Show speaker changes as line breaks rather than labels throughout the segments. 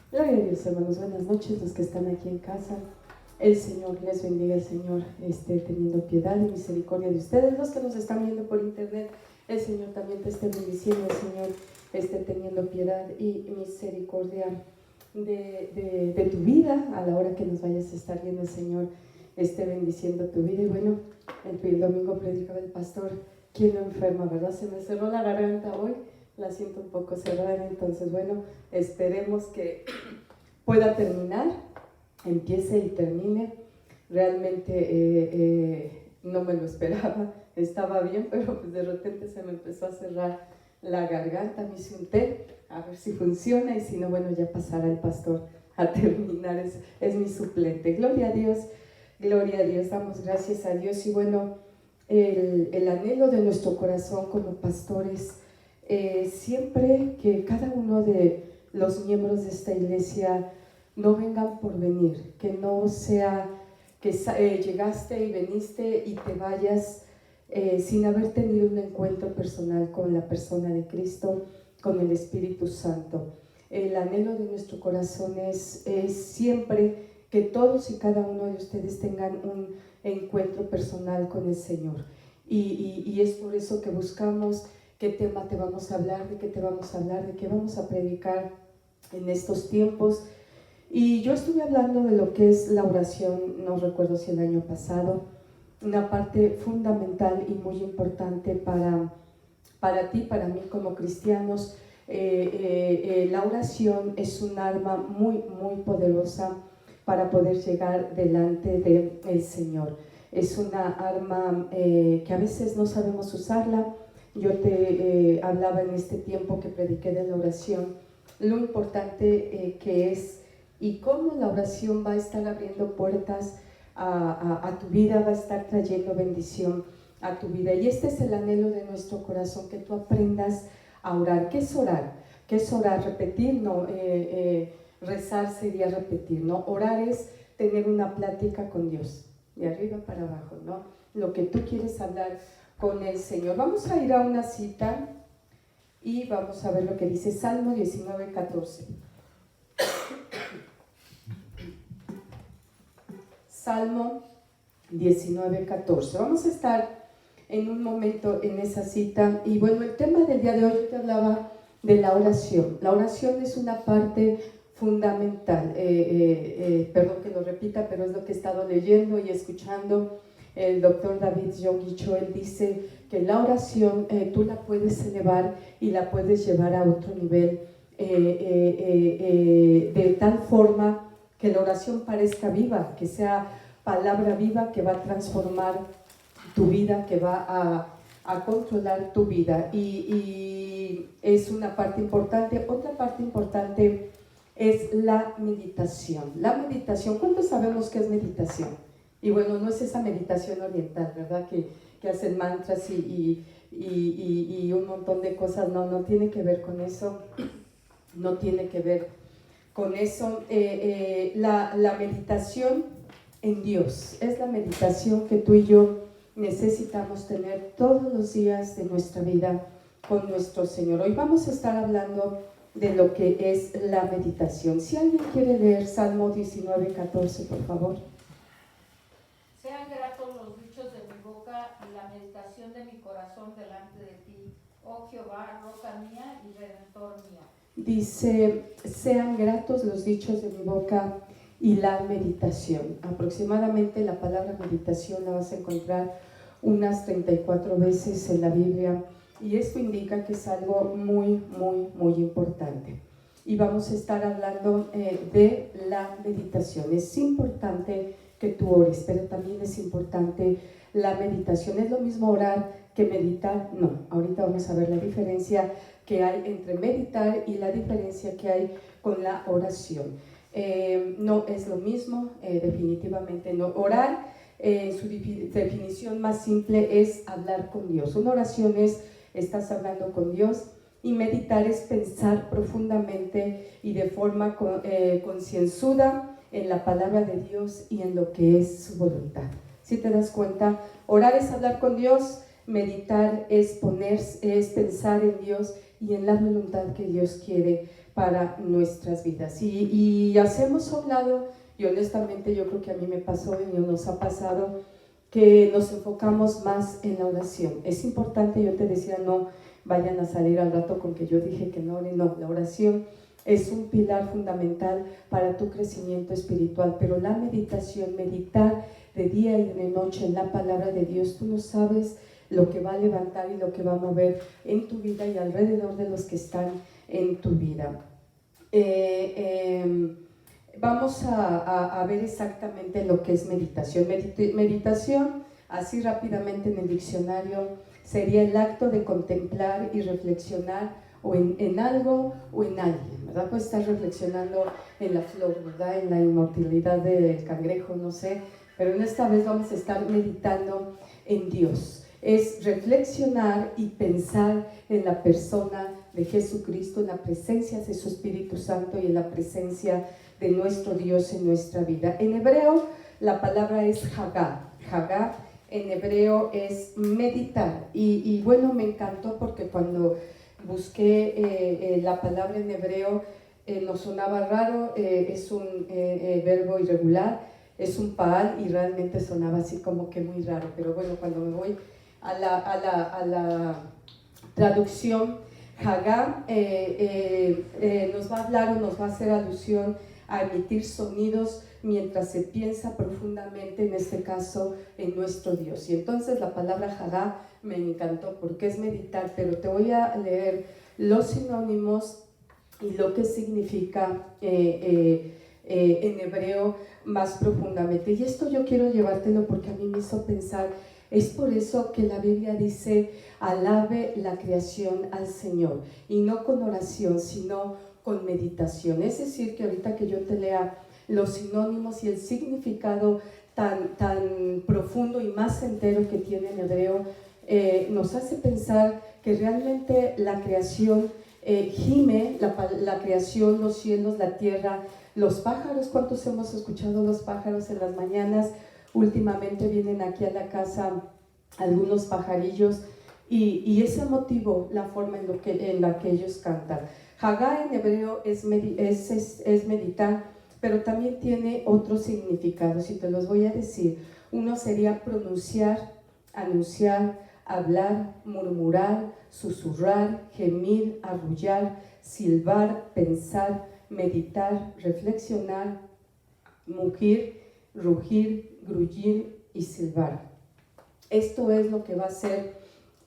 Gloria a Dios, hermanos. Buenas noches, los que están aquí en casa. El Señor les bendiga, el Señor esté teniendo piedad y misericordia de ustedes. Los que nos están viendo por internet, el Señor también te esté bendiciendo, el Señor esté teniendo piedad y misericordia de tu vida. A la hora que nos vayas a estar viendo, el Señor esté bendiciendo tu vida. Y bueno, el domingo predicaba el pastor, ¿quién no enferma, verdad? Se me cerró la garganta hoy, la siento un poco cerrada, entonces bueno, esperemos que pueda terminar, empiece y termine. Realmente no me lo esperaba, estaba bien, pero pues de repente se me empezó a cerrar la garganta. Me hice un té, a ver si funciona, y si no, bueno, ya pasará el pastor a terminar, es mi suplente. Gloria a Dios, damos gracias a Dios. Y bueno, el anhelo de nuestro corazón como pastores, siempre que cada uno de los miembros de esta iglesia no vengan por venir, que no sea que llegaste y veniste y te vayas sin haber tenido un encuentro personal con la persona de Cristo, con el Espíritu Santo. El anhelo de nuestro corazón es siempre que todos y cada uno de ustedes tengan un encuentro personal con el Señor. Y es por eso que buscamos qué tema te vamos a hablar, de qué te vamos a hablar, de qué vamos a predicar en estos tiempos. Y yo estuve hablando de lo que es la oración, no recuerdo si el año pasado, una parte fundamental y muy importante para ti, para mí como cristianos. La oración es un arma muy, muy poderosa para poder llegar delante del Señor. Es una arma que a veces no sabemos usarla. Yo te hablaba en este tiempo que prediqué de la oración, lo importante que es y cómo la oración va a estar abriendo puertas a tu vida, va a estar trayendo bendición a tu vida. Y este es el anhelo de nuestro corazón, que tú aprendas a orar. ¿Qué es orar? ¿Qué es orar? Repetir, no. Rezar sería repetir, ¿no? Orar es tener una plática con Dios, de arriba para abajo, ¿no? Lo que tú quieres hablar con el Señor. Vamos a ir a una cita y vamos a ver lo que dice Salmo 19:14. Salmo 19:14. Vamos a estar en un momento en esa cita. Y bueno, el tema del día de hoy, yo te hablaba de la oración. La oración es una parte fundamental. Perdón que lo repita, pero es lo que he estado leyendo y escuchando. El doctor David Yonggi Cho, él dice que la oración tú la puedes elevar y la puedes llevar a otro nivel de tal forma que la oración parezca viva, que sea palabra viva que va a transformar tu vida, que va a controlar tu vida. Y es una parte importante. Otra parte importante es la meditación. La meditación, ¿cuántos sabemos qué es meditación? Y bueno, no es esa meditación oriental, ¿verdad? Que hacen mantras y un montón de cosas. No, no tiene que ver con eso. No tiene que ver con eso. La meditación en Dios es la meditación que tú y yo necesitamos tener todos los días de nuestra vida con nuestro Señor. Hoy vamos a estar hablando de lo que es la meditación. Si alguien quiere leer Salmo 19:14, por favor.
Sean gratos los dichos de mi boca y la meditación de mi corazón delante de ti, oh Jehová, roca mía y redentor mío.
Dice, sean gratos los dichos de mi boca y la meditación. Aproximadamente la palabra meditación la vas a encontrar unas 34 veces en la Biblia, y esto indica que es algo muy, muy, muy importante. Y vamos a estar hablando de la meditación. Es importante que tú ores, pero también es importante la meditación. ¿Es lo mismo orar que meditar? No, ahorita vamos a ver la diferencia que hay entre meditar y la diferencia que hay con la oración. No es lo mismo, definitivamente no. Orar, su definición más simple es hablar con Dios. Una oración es, estás hablando con Dios, y meditar es pensar profundamente y de forma concienzuda en la palabra de Dios y en lo que es su voluntad. Si te das cuenta, orar es hablar con Dios, meditar es pensar en Dios y en la voluntad que Dios quiere para nuestras vidas. Y hacemos a un lado, y honestamente yo creo que a mí me pasó y nos ha pasado, que nos enfocamos más en la oración. Es importante, yo te decía, no vayan a salir al rato con que yo dije que no, la oración es un pilar fundamental para tu crecimiento espiritual, pero la meditación, meditar de día y de noche en la palabra de Dios, tú no sabes lo que va a levantar y lo que va a mover en tu vida y alrededor de los que están en tu vida. Vamos a ver exactamente lo que es meditación. Meditación, así rápidamente en el diccionario, sería el acto de contemplar y reflexionar o en algo o en alguien, ¿verdad? Pues estar reflexionando en la flor, ¿verdad? En la inmortalidad del cangrejo, no sé, pero en esta vez vamos a estar meditando en Dios. Es reflexionar y pensar en la persona de Jesucristo, en la presencia de su Espíritu Santo y en la presencia de nuestro Dios en nuestra vida. En hebreo la palabra es Hagá. Hagá en hebreo es meditar. Y bueno, me encantó porque cuando busqué la palabra en hebreo nos sonaba raro, es un verbo irregular, es un paal y realmente sonaba así como que muy raro. Pero bueno, cuando me voy a la traducción, Hagá nos va a hablar o nos va a hacer alusión a emitir sonidos mientras se piensa profundamente, en este caso, en nuestro Dios. Y entonces la palabra Hagá me encantó porque es meditar, pero te voy a leer los sinónimos y lo que significa en hebreo más profundamente. Y esto yo quiero llevártelo porque a mí me hizo pensar. Es por eso que la Biblia dice, alabe la creación al Señor, y no con oración, sino con meditación. Es decir, que ahorita que yo te lea los sinónimos y el significado tan profundo y más entero que tiene en hebreo, nos hace pensar que realmente la creación gime, la creación, los cielos, la tierra, los pájaros. ¿Cuántos hemos escuchado los pájaros en las mañanas? Últimamente vienen aquí a la casa algunos pajarillos y ese motivo, la forma en la que ellos cantan. Hagá en hebreo es meditar, pero también tiene otros significados y te los voy a decir. Uno sería pronunciar, anunciar, hablar, murmurar, susurrar, gemir, arrullar, silbar, pensar, meditar, reflexionar, mugir, rugir, gruñir y silbar. Esto es lo que va a ser,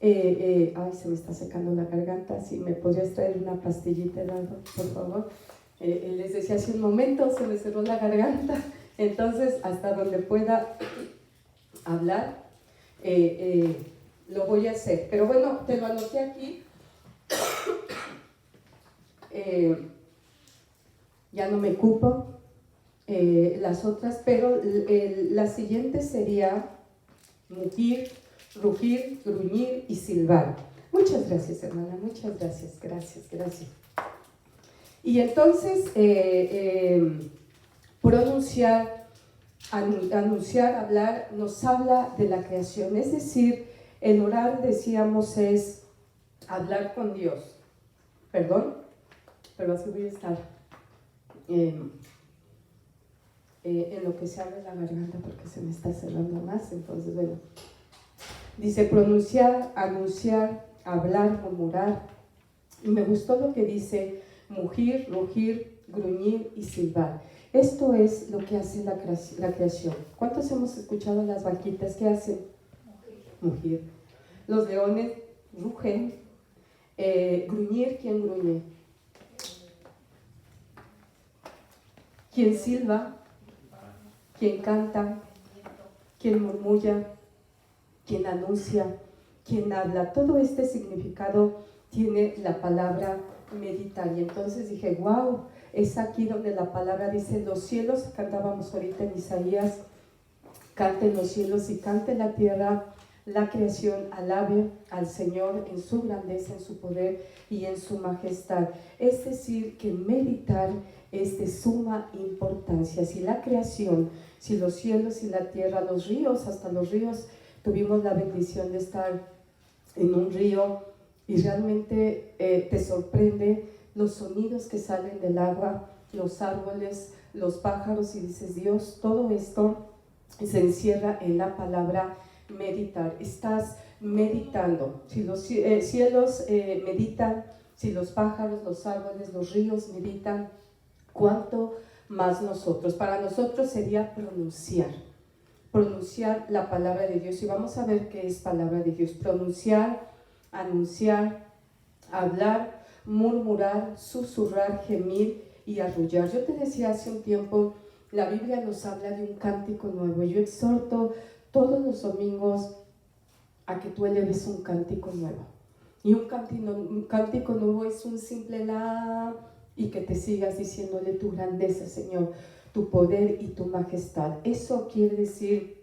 ay, se me está secando la garganta, si me podrías traer una pastillita, Eduardo, por favor. Les decía hace un momento, se me cerró la garganta, entonces hasta donde pueda hablar, lo voy a hacer. Pero bueno, te lo anoté aquí, ya no me cupo las otras, pero la siguiente sería mugir, rugir, gruñir y silbar. Muchas gracias, hermana, muchas gracias, gracias. Y entonces, pronunciar, anunciar, hablar, nos habla de la creación. Es decir, el orar, decíamos, es hablar con Dios. Perdón, pero así voy a estar en lo que se abre la garganta porque se me está cerrando más. Entonces, bueno, dice pronunciar, anunciar, hablar, murmurar. Y me gustó lo que dice mugir, rugir, gruñir y silbar. Esto es lo que hace la creación. ¿Cuántos hemos escuchado las vaquitas? ¿Qué hacen? Mugir. Los leones rugen. Gruñir, ¿quién gruñe? ¿Quién silba? ¿Quién canta? ¿Quién murmulla? ¿Quién anuncia? ¿Quién habla? Todo este significado tiene la palabra meditar. Y entonces dije, wow, es aquí donde la palabra dice, los cielos, cantábamos ahorita en Isaías, canten los cielos y cante la tierra, la creación alabe al Señor en su grandeza, en su poder y en su majestad. Es decir, que meditar es de suma importancia. Si la creación, si los cielos y la tierra, los ríos, hasta los ríos, tuvimos la bendición de estar en un río y realmente te sorprende los sonidos que salen del agua, los árboles, los pájaros, y dices, Dios, todo esto se encierra en la palabra meditar. Estás meditando. Si los cielos meditan, si los pájaros, los árboles, los ríos meditan, ¿cuánto más nosotros? Para nosotros sería pronunciar la palabra de Dios. Y vamos a ver qué es palabra de Dios. Pronunciar, anunciar, hablar, murmurar, susurrar, gemir y arrullar. Yo te decía hace un tiempo, la Biblia nos habla de un cántico nuevo. Yo exhorto todos los domingos a que tú eleves un cántico nuevo. Y un cántico nuevo es un simple la, y que te sigas diciéndole tu grandeza, Señor, tu poder y tu majestad. Eso quiere decir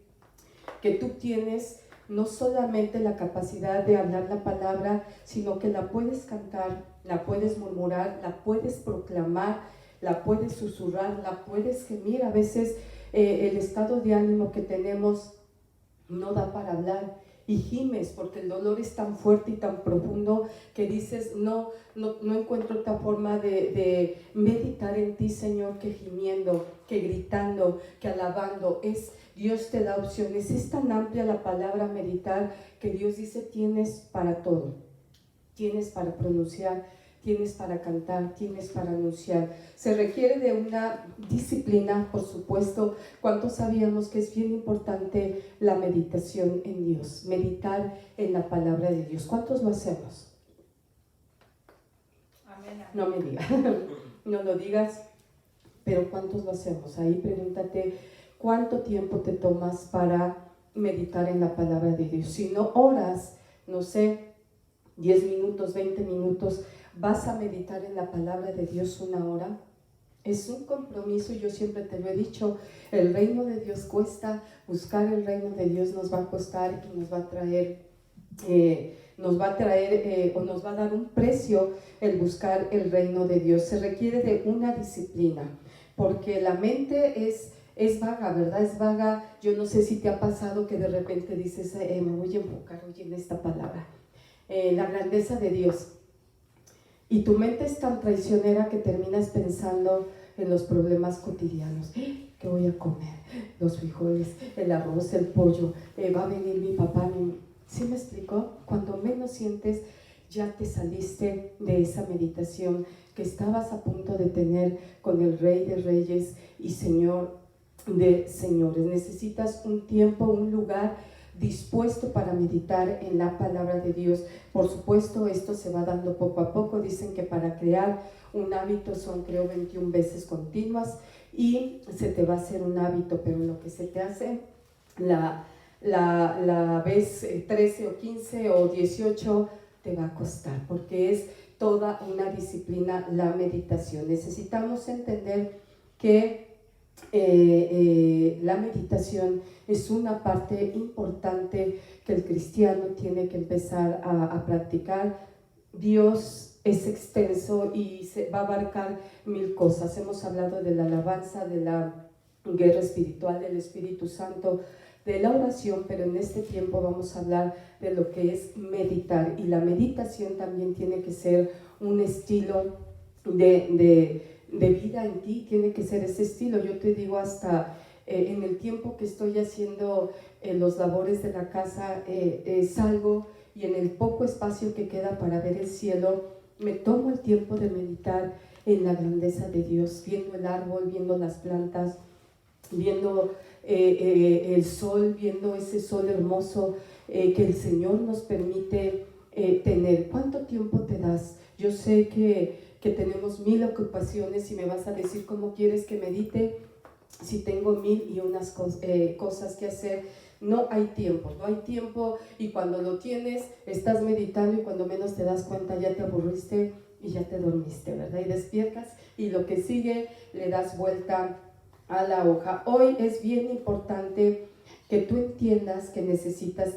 que tú tienes no solamente la capacidad de hablar la palabra, sino que la puedes cantar, la puedes murmurar, la puedes proclamar, la puedes susurrar, la puedes gemir. A veces el estado de ánimo que tenemos no da para hablar y gimes porque el dolor es tan fuerte y tan profundo que dices, no encuentro otra forma de meditar en ti, Señor, que gimiendo, que gritando, que alabando. Dios te da opciones. Es tan amplia la palabra meditar que Dios dice, tienes para todo. Tienes para pronunciar, tienes para cantar, tienes para anunciar. Se requiere de una disciplina, por supuesto. ¿Cuántos sabíamos que es bien importante la meditación en Dios? Meditar en la palabra de Dios. ¿Cuántos lo hacemos?
Amén.
No me digas, no lo digas, pero ¿cuántos lo hacemos? Ahí pregúntate, ¿cuánto tiempo te tomas para meditar en la palabra de Dios? Si no oras, no sé, 10 minutos, 20 minutos, ¿vas a meditar en la palabra de Dios 1 hora? Es un compromiso, yo siempre te lo he dicho, el reino de Dios cuesta, buscar el reino de Dios nos va a costar y nos va a traer o nos va a dar un precio el buscar el reino de Dios. Se requiere de una disciplina, porque la mente es vaga, ¿verdad? Es vaga. Yo no sé si te ha pasado que de repente dices, me voy a enfocar hoy en esta palabra. La grandeza de Dios, y tu mente es tan traicionera que terminas pensando en los problemas cotidianos. ¿Qué voy a comer? Los frijoles, el arroz, el pollo, va a venir mi papá. ¿Sí me explicó? Cuando menos sientes, ya te saliste de esa meditación que estabas a punto de tener con el Rey de Reyes y Señor de Señores. Necesitas un tiempo, un lugar dispuesto para meditar en la palabra de Dios. Por supuesto, esto se va dando poco a poco. Dicen que para crear un hábito son, creo, 21 veces continuas y se te va a hacer un hábito, pero lo que se te hace la vez 13 o 15 o 18 te va a costar, porque es toda una disciplina la meditación. Necesitamos entender que la meditación es una parte importante que el cristiano tiene que empezar a practicar. Dios es extenso y se va a abarcar 1000 cosas. Hemos hablado de la alabanza, de la guerra espiritual, del Espíritu Santo, de la oración, pero en este tiempo vamos a hablar de lo que es meditar. Y la meditación también tiene que ser un estilo de vida en ti, tiene que ser ese estilo. Yo te digo, hasta en el tiempo que estoy haciendo los labores de la casa, salgo y en el poco espacio que queda para ver el cielo, me tomo el tiempo de meditar en la grandeza de Dios, viendo el árbol, viendo las plantas, viendo el sol, viendo ese sol hermoso que el Señor nos permite tener. ¿Cuánto tiempo te das? Yo sé que tenemos 1000 ocupaciones y me vas a decir cómo quieres que medite si tengo 1001 cosas que hacer. No hay tiempo, y cuando lo tienes estás meditando y cuando menos te das cuenta ya te aburriste y ya te dormiste, ¿verdad? Y despiertas y lo que sigue le das vuelta a la hoja. Hoy es bien importante que tú entiendas que necesitas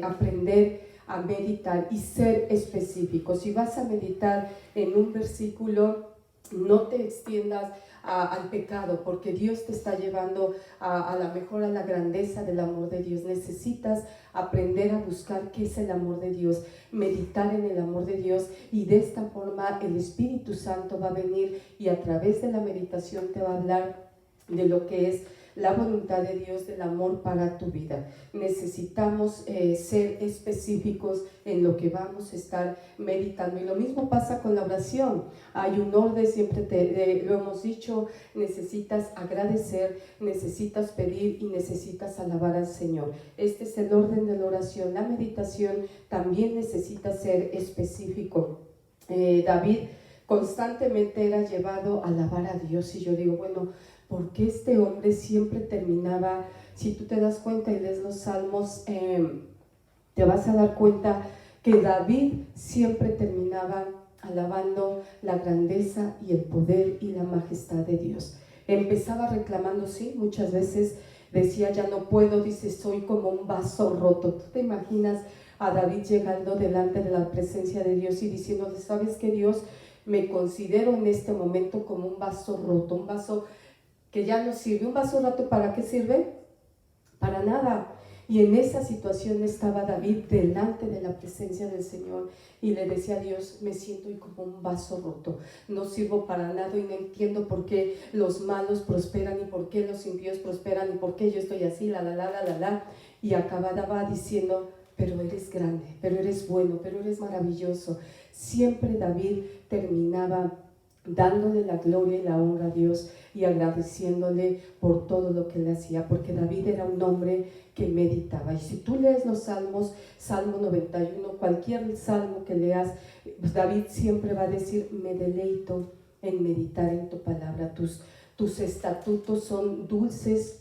aprender a meditar y ser específico. Si vas a meditar en un versículo, no te extiendas al pecado, porque Dios te está llevando a la mejor a la grandeza del amor de Dios. Necesitas aprender a buscar qué es el amor de Dios, meditar en el amor de Dios, y de esta forma el Espíritu Santo va a venir y a través de la meditación te va a hablar de lo que es la voluntad de Dios, del amor para tu vida. Necesitamos ser específicos en lo que vamos a estar meditando, y lo mismo pasa con la oración. Hay un orden, siempre lo hemos dicho, necesitas agradecer, necesitas pedir y necesitas alabar al Señor. Este es el orden de la oración. La meditación también necesita ser específico. David constantemente era llevado a alabar a Dios, y yo digo, bueno, porque este hombre siempre terminaba, si tú te das cuenta y lees los salmos, te vas a dar cuenta que David siempre terminaba alabando la grandeza y el poder y la majestad de Dios. Empezaba reclamando, sí, muchas veces decía, ya no puedo, dice, soy como un vaso roto. ¿Tú te imaginas a David llegando delante de la presencia de Dios y diciendo, ¿sabes qué, Dios? Me considero en este momento como un vaso roto, un vaso que ya no sirve. ¿Un vaso roto para qué sirve? Para nada. Y en esa situación estaba David delante de la presencia del Señor y le decía a Dios, me siento como un vaso roto, no sirvo para nada y no entiendo por qué los malos prosperan y por qué los impíos prosperan y por qué yo estoy así, la. Y acababa diciendo, pero eres grande, pero eres bueno, pero eres maravilloso. Siempre David terminaba dándole la gloria y la honra a Dios y agradeciéndole por todo lo que le hacía, porque David era un hombre que meditaba. Y si tú lees los salmos, Salmo 91, cualquier salmo que leas, David siempre va a decir, me deleito en meditar en tu palabra. Tus estatutos son dulces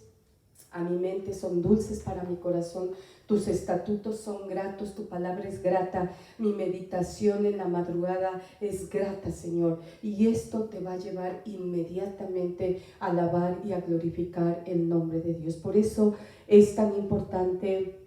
a mi mente, son dulces para mi corazón. Tus estatutos son gratos, tu palabra es grata, mi meditación en la madrugada es grata, Señor. Y esto te va a llevar inmediatamente a alabar y a glorificar el nombre de Dios. Por eso es tan importante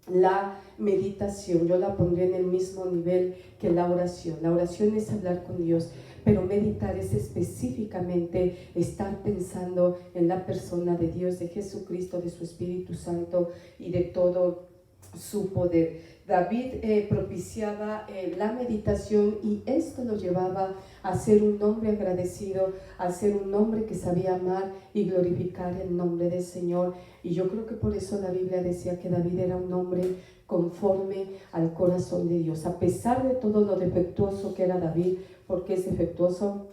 la meditación. Yo la pondré en el mismo nivel que la oración. La oración es hablar con Dios, pero meditar es específicamente estar pensando en la persona de Dios, de Jesucristo, de su Espíritu Santo y de todo su poder. David propiciaba la meditación, y esto lo llevaba a ser un hombre agradecido, a ser un hombre que sabía amar y glorificar el nombre del Señor. Y yo creo que por eso la Biblia decía que David era un hombre conforme al corazón de Dios. A pesar de todo lo defectuoso que era David, porque es defectuoso,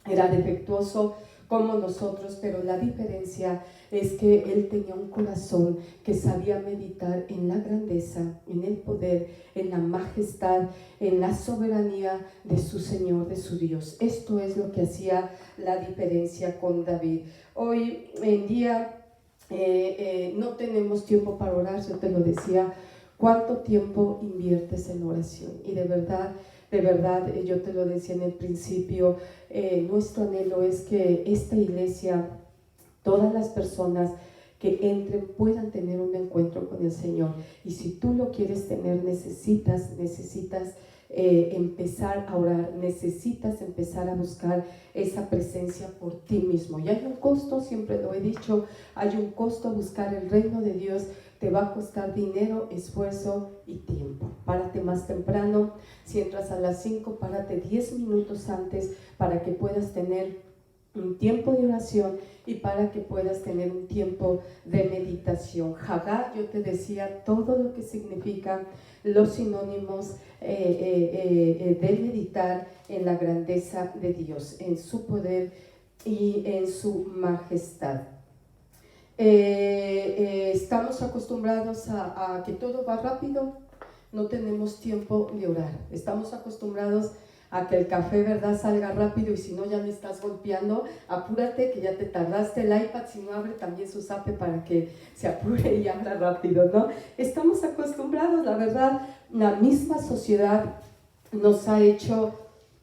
era defectuoso como nosotros, pero la diferencia es que él tenía un corazón que sabía meditar en la grandeza, en el poder, en la majestad, en la soberanía de su Señor, de su Dios. Esto es lo que hacía la diferencia con David. Hoy en día no tenemos tiempo para orar, yo te lo decía. ¿Cuánto tiempo inviertes en oración? Y de verdad, yo te lo decía en el principio, nuestro anhelo es que esta iglesia, todas las personas que entren puedan tener un encuentro con el Señor. Y si tú lo quieres tener, necesitas empezar a orar, necesitas empezar a buscar esa presencia por ti mismo. Y hay un costo, siempre lo he dicho, hay un costo a buscar el reino de Dios. Te va a costar dinero, esfuerzo y tiempo. Párate más temprano. Si entras a las 5, párate 10 minutos antes para que puedas tener un tiempo de oración y para que puedas tener un tiempo de meditación. Hagá, yo te decía todo lo que significa, los sinónimos de meditar en la grandeza de Dios, en su poder y en su majestad. Estamos acostumbrados a que todo va rápido, no tenemos tiempo de orar. Estamos acostumbrados a que el café, ¿verdad?, salga rápido, y si no ya le estás golpeando, apúrate que ya te tardaste. El iPad, si no, abre también su zape para que se apure y abra rápido, ¿no? Estamos acostumbrados, la verdad, la misma sociedad nos ha hecho,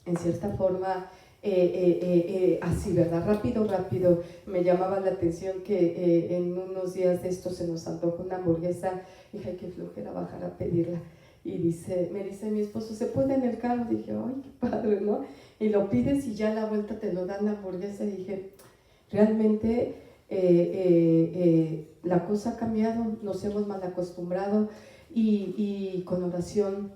en cierta forma, así, ¿verdad? Rápido. Me llamaba la atención que en unos días de estos se nos antojó una hamburguesa. Dije, ay, qué flojera bajar a pedirla. Y me dice mi esposo, ¿se puede en el carro? Dije, ay, qué padre, ¿no? Y lo pides y ya a la vuelta te lo dan la hamburguesa. Y dije, realmente la cosa ha cambiado, nos hemos mal acostumbrado y con oración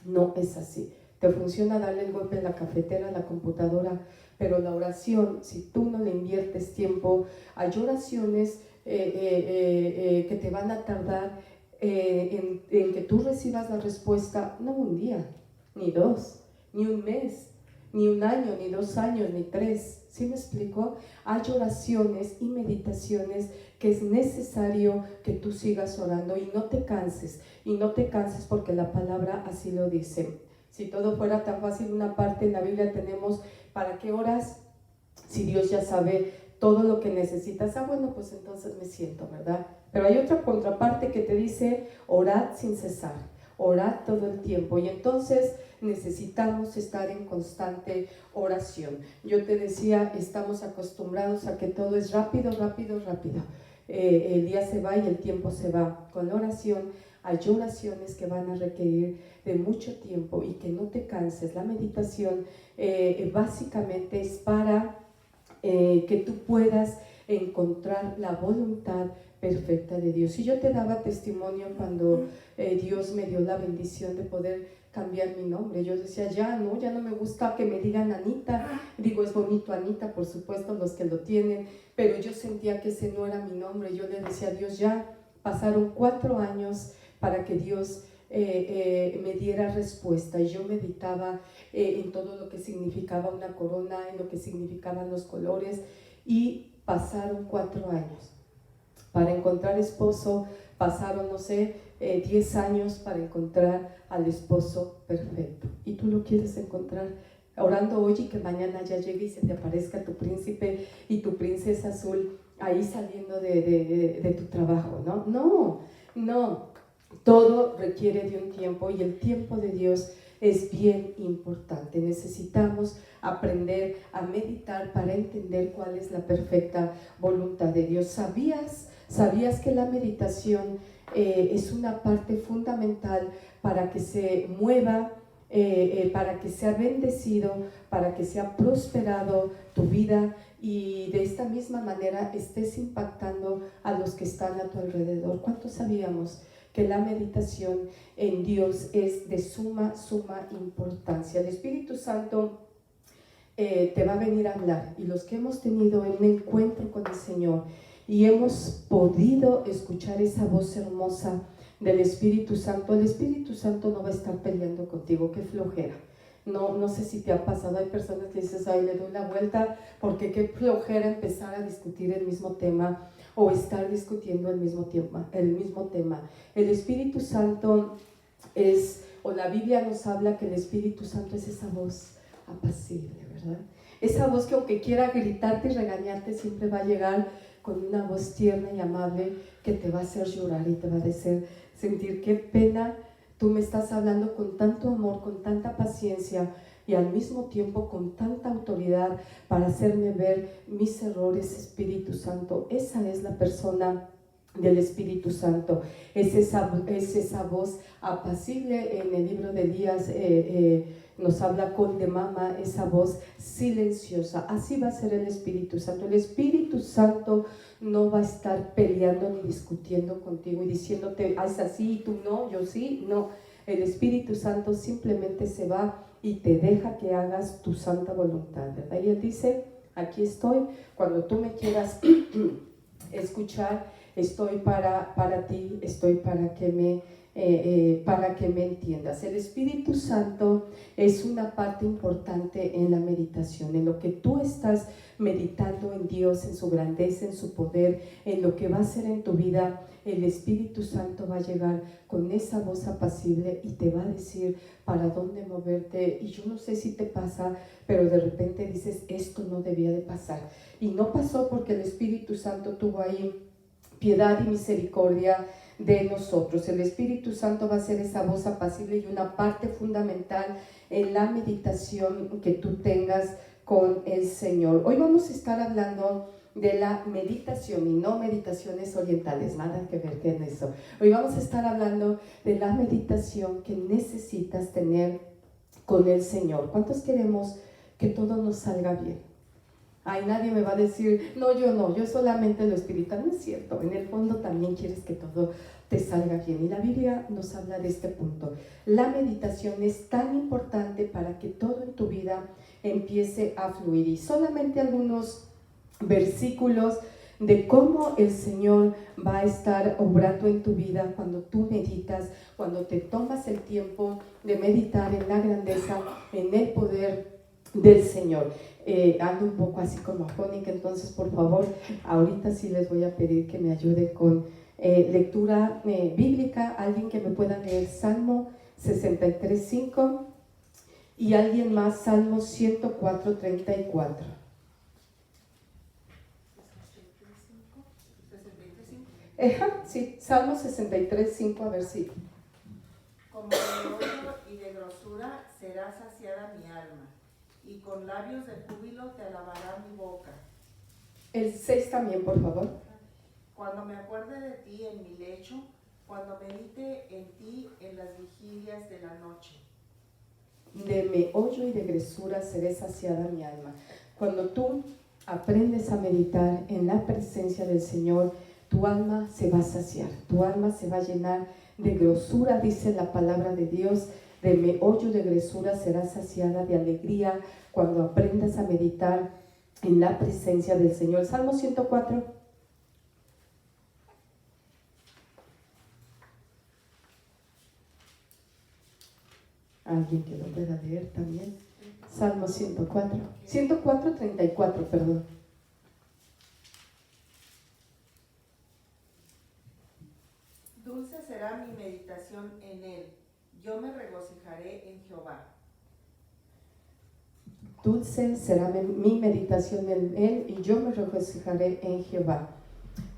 no es así. Te funciona darle el golpe a la cafetera, a la computadora, pero la oración, si tú no le inviertes tiempo, hay oraciones que te van a tardar en que tú recibas la respuesta, no un día, ni dos, ni un mes, ni un año, ni 2 años, ni 3. ¿Sí me explico? Hay oraciones y meditaciones que es necesario que tú sigas orando y no te canses porque la palabra así lo dice. Si todo fuera tan fácil, una parte en la Biblia tenemos, ¿para qué oras? Si Dios ya sabe todo lo que necesitas, bueno, pues entonces me siento, ¿verdad? Pero hay otra contraparte que te dice, orad sin cesar, orad todo el tiempo, y entonces necesitamos estar en constante oración. Yo te decía, estamos acostumbrados a que todo es rápido, rápido, rápido. El día se va y el tiempo se va. Con la oración hay oraciones que van a requerir de mucho tiempo y que no te canses. La meditación básicamente es para que tú puedas encontrar la voluntad perfecta de Dios. Y yo te daba testimonio cuando Dios me dio la bendición de poder cambiar mi nombre. Yo decía, ya no me gusta que me digan Anita. Digo, es bonito Anita, por supuesto, los que lo tienen, pero yo sentía que ese no era mi nombre. Yo le decía a Dios, ya pasaron 4 años para que Dios me diera respuesta, y yo meditaba en todo lo que significaba una corona, en lo que significaban los colores, y pasaron 4 años para encontrar esposo, pasaron, no sé, 10 años para encontrar al esposo perfecto. Y tú lo quieres encontrar orando hoy, y que mañana ya llegue y se te aparezca tu príncipe y tu princesa azul ahí saliendo de tu trabajo, ¿no? No, todo requiere de un tiempo, y el tiempo de Dios es bien importante. Necesitamos aprender a meditar para entender cuál es la perfecta voluntad de Dios. ¿Sabías que la meditación es una parte fundamental para que se mueva, para que sea bendecido, para que sea prosperado tu vida, y de esta misma manera estés impactando a los que están a tu alrededor? ¿Cuántos sabíamos que la meditación en Dios es de suma importancia? El Espíritu Santo te va a venir a hablar, y los que hemos tenido un encuentro con el Señor y hemos podido escuchar esa voz hermosa del Espíritu Santo, el Espíritu Santo no va a estar peleando contigo. Qué flojera. No sé si te ha pasado, hay personas que dices, ay, le doy la vuelta, porque qué flojera empezar a discutir el mismo tema o estar discutiendo el mismo tema. El Espíritu Santo o la Biblia nos habla que el Espíritu Santo es esa voz apacible, ¿verdad? Esa voz que aunque quiera gritarte y regañarte, siempre va a llegar con una voz tierna y amable que te va a hacer llorar y te va a hacer sentir qué pena. Tú me estás hablando con tanto amor, con tanta paciencia, y al mismo tiempo con tanta autoridad para hacerme ver mis errores, Espíritu Santo. Esa es la persona del Espíritu Santo, es esa voz apacible. En el libro de Elías nos habla con de mama, esa voz silenciosa. Así va a ser el Espíritu Santo. El Espíritu Santo no va a estar peleando ni discutiendo contigo y diciéndote, es así y tú no, yo sí, no. El Espíritu Santo simplemente se va y te deja que hagas tu santa voluntad, ¿verdad? Y Él dice, aquí estoy, cuando tú me quieras escuchar, estoy para ti, estoy para que me entiendas. El Espíritu Santo es una parte importante en la meditación, en lo que tú estás meditando en Dios, en su grandeza, en su poder, en lo que va a hacer en tu vida. El Espíritu Santo va a llegar con esa voz apacible y te va a decir para dónde moverte. Y yo no sé si te pasa, pero de repente dices, esto no debía de pasar. Y no pasó porque el Espíritu Santo tuvo ahí piedad y misericordia de nosotros. El Espíritu Santo va a ser esa voz apacible y una parte fundamental en la meditación que tú tengas con el Señor. Hoy vamos a estar hablando de la meditación y no meditaciones orientales, nada que ver con eso. Hoy vamos a estar hablando de la meditación que necesitas tener con el Señor. ¿Cuántos queremos que todo nos salga bien? Ay, nadie me va a decir, no, yo solamente lo espiritual. No es cierto, en el fondo también quieres que todo te salga bien. Y la Biblia nos habla de este punto. La meditación es tan importante para que todo en tu vida empiece a fluir. Y solamente algunos versículos de cómo el Señor va a estar obrando en tu vida cuando tú meditas, cuando te tomas el tiempo de meditar en la grandeza, en el poder del Señor. Ando un poco así como afónica, entonces por favor, ahorita sí les voy a pedir que me ayude con lectura bíblica. Alguien que me pueda leer Salmo 63:5 y alguien más Salmo 104:34. Sí, Salmo 63:5, a ver si.
Como de oro y de grosura será saciada mi alma, y con labios de júbilo te alabará mi boca.
El 6 también, por favor.
Cuando me acuerde de ti en mi lecho, cuando medite en ti en las vigilias de la noche.
De meollo y de grosura seré saciada mi alma. Cuando tú aprendes a meditar en la presencia del Señor, tu alma se va a saciar, tu alma se va a llenar de grosura, dice la palabra de Dios. De meollo de grosura serás saciada de alegría cuando aprendas a meditar en la presencia del Señor. Salmo 104. Alguien que lo pueda leer también. Salmo 104. 104:34, perdón.
Dulce será mi meditación en él, yo me regocijaré en Jehová.
Dulce será mi meditación en él y yo me regocijaré en Jehová.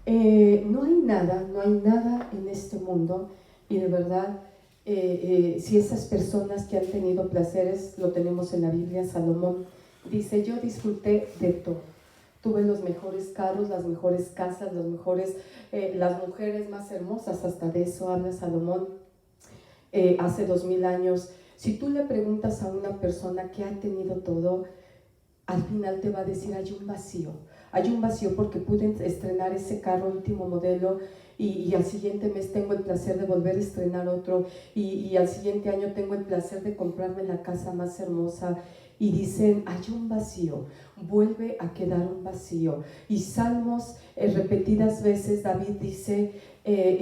No hay nada en este mundo, y de verdad, si esas personas que han tenido placeres, lo tenemos en la Biblia, Salomón dice, yo disfruté de todo. Tuve los mejores carros, las mejores casas, las mujeres más hermosas, hasta de eso habla Salomón hace 2000 años. Si tú le preguntas a una persona que ha tenido todo, al final te va a decir, hay un vacío porque pude estrenar ese carro último modelo y al siguiente mes tengo el placer de volver a estrenar otro y al siguiente año tengo el placer de comprarme la casa más hermosa. Y dicen, hay un vacío, vuelve a quedar un vacío. Y Salmos, repetidas veces, David dice,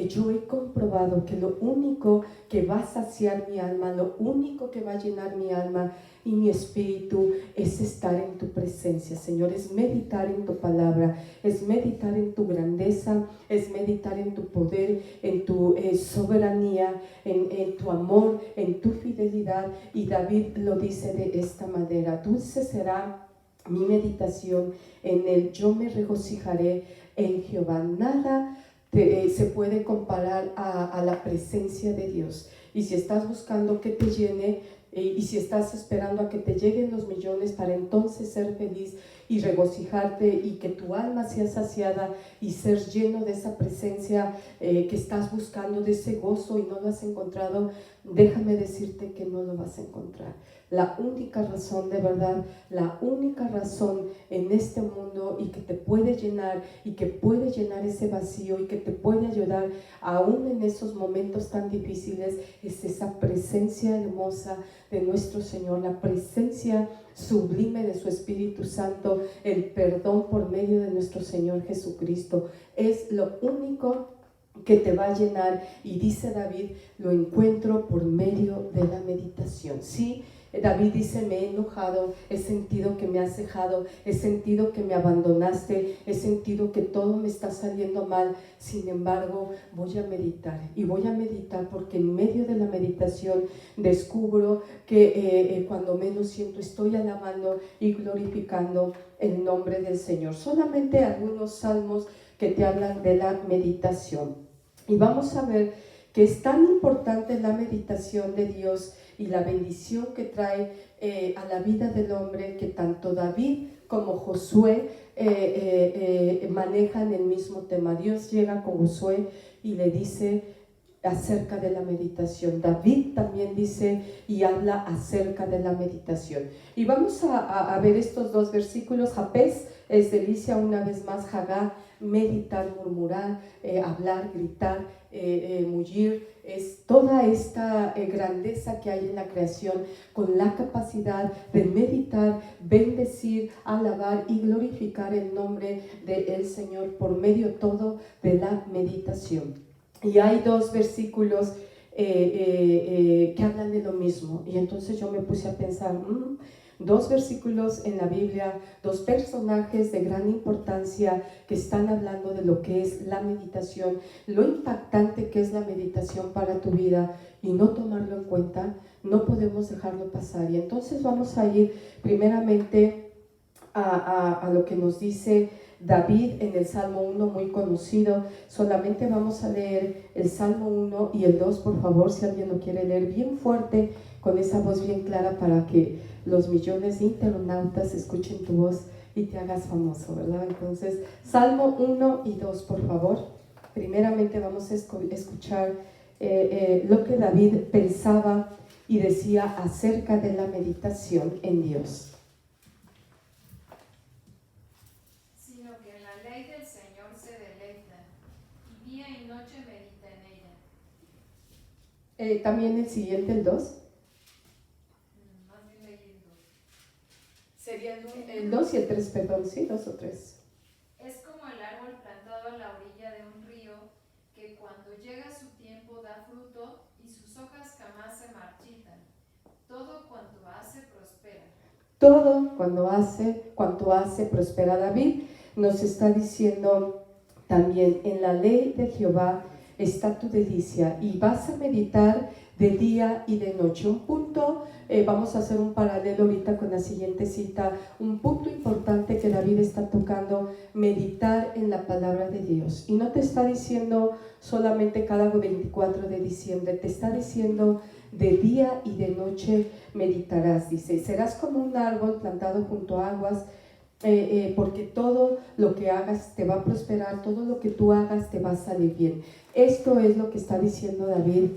yo he comprobado que lo único que va a saciar mi alma, lo único que va a llenar mi alma y mi espíritu es estar en tu presencia, Señor, es meditar en tu palabra, es meditar en tu grandeza, es meditar en tu poder, en tu soberanía, en tu amor, en tu fidelidad. Y David lo dice de esta manera, dulce será mi meditación en él, yo me regocijaré en Jehová. Nada se puede comparar a la presencia de Dios. Y si estás buscando que te llene, y si estás esperando a que te lleguen los millones para entonces ser feliz y regocijarte y que tu alma sea saciada y ser lleno de esa presencia que estás buscando, de ese gozo y no lo has encontrado, déjame decirte que no lo vas a encontrar. La única razón, de verdad, la única razón en este mundo y que te puede llenar y que puede llenar ese vacío y que te puede ayudar aún en esos momentos tan difíciles es esa presencia hermosa de nuestro Señor, la presencia sublime de su Espíritu Santo, el perdón por medio de nuestro Señor Jesucristo. Es lo único que te va a llenar, y dice David, lo encuentro por medio de la meditación. Sí, David dice, me he enojado, he sentido que me has dejado, he sentido que me abandonaste, he sentido que todo me está saliendo mal. Sin embargo, voy a meditar, y voy a meditar porque en medio de la meditación descubro que cuando menos siento estoy alabando y glorificando el nombre del Señor. Solamente algunos salmos que te hablan de la meditación. Y vamos a ver que es tan importante la meditación de Dios y la bendición que trae a la vida del hombre, que tanto David como Josué manejan el mismo tema. Dios llega con Josué y le dice acerca de la meditación. David también dice y habla acerca de la meditación. Y vamos a ver estos dos versículos. Japés es delicia, una vez más, Hagá, meditar, murmurar, hablar, gritar, mullir, es toda esta grandeza que hay en la creación, con la capacidad de meditar, bendecir, alabar y glorificar el nombre del Señor por medio todo de la meditación. Y hay dos versículos que hablan de lo mismo, y entonces yo me puse a pensar, dos versículos en la Biblia, dos personajes de gran importancia que están hablando de lo que es la meditación, lo impactante que es la meditación para tu vida, y no tomarlo en cuenta, no podemos dejarlo pasar. Y entonces vamos a ir primeramente a lo que nos dice David en el Salmo 1, muy conocido. Solamente vamos a leer el Salmo 1 y el 2, por favor, si alguien lo quiere leer bien fuerte, con esa voz bien clara, para que los millones de internautas escuchen tu voz y te hagas famoso, ¿verdad? Entonces, Salmo 1 y 2, por favor. Primeramente vamos a escuchar lo que David pensaba y decía acerca de la meditación en Dios.
Sino que en la ley del Señor se deleita, y día y noche medita en ella.
También el siguiente, el 2.
Más bien leí el 2.
Sería el 2 y el 3, perdón, ¿sí? 2 o 3.
Es como el árbol plantado a la orilla de un río, que cuando llega su tiempo da fruto y sus hojas jamás se marchitan. Todo cuanto hace prospera.
Todo cuanto hace prospera. David nos está diciendo también, en la ley de Jehová está tu delicia, y vas a meditar de día y de noche. Un punto, vamos a hacer un paralelo ahorita con la siguiente cita, un punto importante que David está tocando: meditar en la palabra de Dios. Y no te está diciendo solamente cada 24 de diciembre, te está diciendo de día y de noche meditarás. Dice, serás como un árbol plantado junto a aguas, porque todo lo que hagas te va a prosperar, todo lo que tú hagas te va a salir bien. Esto es lo que está diciendo David